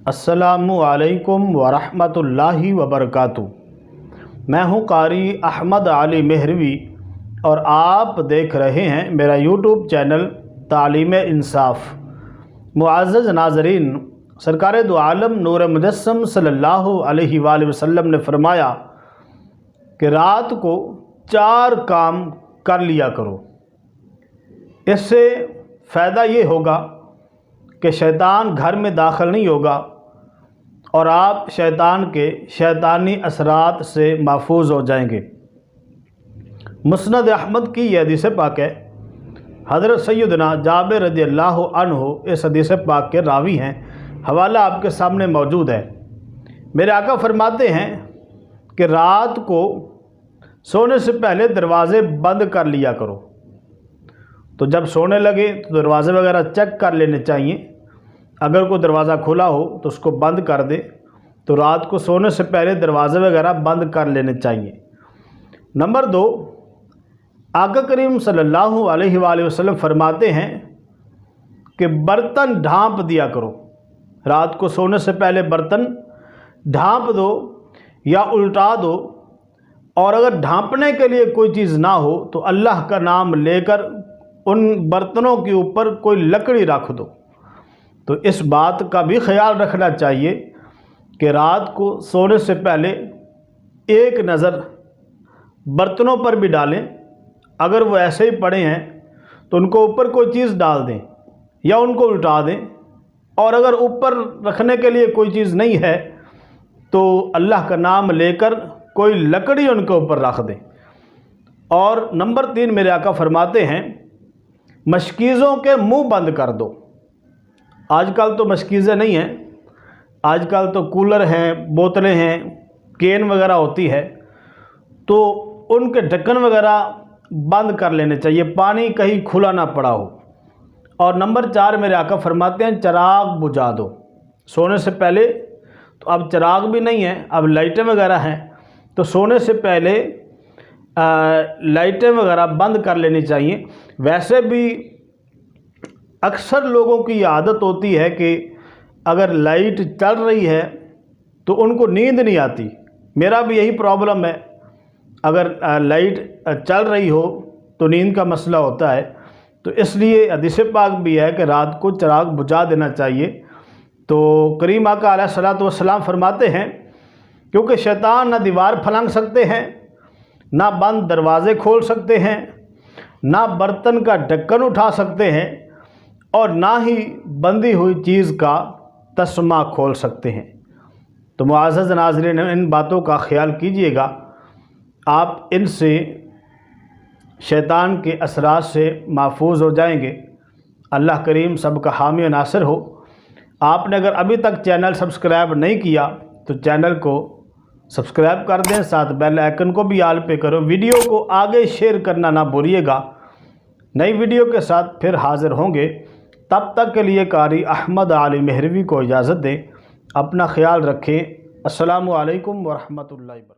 अस्सलामु अलैकुम वरहमतुल्लाहि वबरकातुहू। मैं हूँ कारी अहमद अली मेहरवी और आप देख रहे हैं मेरा यूट्यूब चैनल तालीम इंसाफ। मुअज़्ज़ज़ नाज़रीन, सरकार दो आलम नूर मुजस्सम सल्लल्लाहु अलैहि वसल्लम ने फरमाया कि रात को 4 काम कर लिया करो। इससे फ़ायदा ये होगा कि शैतान घर में दाखिल नहीं होगा और आप शैतान के शैतानी असरात से महफूज हो जाएंगे। मुस्नद अहमद की यह हदीस पाक है। हज़रत सैयदना जाबिर रज़ियल्लाहु अन्हु इस हदीस पाक के रावी हैं। हवाला आपके सामने मौजूद है। मेरे आका फरमाते हैं कि रात को सोने से पहले दरवाज़े बंद कर लिया करो। तो जब सोने लगे तो दरवाज़े वगैरह चेक कर लेने चाहिए। अगर कोई दरवाज़ा खुला हो तो उसको बंद कर दे। तो रात को सोने से पहले दरवाज़े वगैरह बंद कर लेने चाहिए। नंबर 2, आका करीम सल्लल्लाहु अलैहि वसल्लम फरमाते हैं कि बर्तन ढाँप दिया करो। रात को सोने से पहले बर्तन ढाँप दो या उल्टा दो, और अगर ढाँपने के लिए कोई चीज़ ना हो तो अल्लाह का नाम लेकर उन बर्तनों के ऊपर कोई लकड़ी रख दो। तो इस बात का भी ख्याल रखना चाहिए कि रात को सोने से पहले एक नज़र बर्तनों पर भी डालें। अगर वो ऐसे ही पड़े हैं तो उनको ऊपर कोई चीज़ डाल दें या उनको उल्टा दें, और अगर ऊपर रखने के लिए कोई चीज़ नहीं है तो अल्लाह का नाम लेकर कोई लकड़ी उनके ऊपर रख दें। और नंबर 3, मेरे आका फरमाते हैं मशकीज़ों के मुंह बंद कर दो। आजकल तो मशकीज़ें नहीं हैं, आजकल तो कूलर हैं, बोतलें हैं, केन वगैरह होती है, तो उनके ढक्कन वगैरह बंद कर लेने चाहिए, पानी कहीं खुला ना पड़ा हो। और नंबर 4, मेरे आका फरमाते हैं चिराग बुझा दो। सोने से पहले तो अब चिराग भी नहीं है, अब लाइटें वगैरह हैं, तो सोने से पहले लाइटें वगैरह बंद कर लेनी चाहिए। वैसे भी अक्सर लोगों की आदत होती है कि अगर लाइट चल रही है तो उनको नींद नहीं आती। मेरा भी यही प्रॉब्लम है, अगर लाइट चल रही हो तो नींद का मसला होता है। तो इसलिए हदीस पाक भी है कि रात को चिराग बुझा देना चाहिए। तो करीम आका अलैहिस्सलातु वस्सलाम फरमाते हैं क्योंकि शैतान ना दीवार फलांग सकते हैं, ना बंद दरवाज़े खोल सकते हैं, ना बर्तन का ढक्कन उठा सकते हैं, और ना ही बंधी हुई चीज़ का तस्मा खोल सकते हैं। तो मुअज़्ज़ज़ नाज़रीन, इन बातों का ख्याल कीजिएगा। आप इनसे शैतान के असरात से महफूज हो जाएंगे। अल्लाह करीम सबका हामी व नासिर हो। आपने अगर अभी तक चैनल सब्सक्राइब नहीं किया तो चैनल को सब्सक्राइब कर दें, साथ बेल आइकन को भी आल पे करो। वीडियो को आगे शेयर करना ना भूलिएगा। नई वीडियो के साथ फिर हाज़िर होंगे। तब तक के लिए कारी अहमद अली मेहरवी को इजाज़त दें। अपना ख्याल रखें। अस्सलामु अलैकुम वरहमतुल्लाहि वबरकातुहू।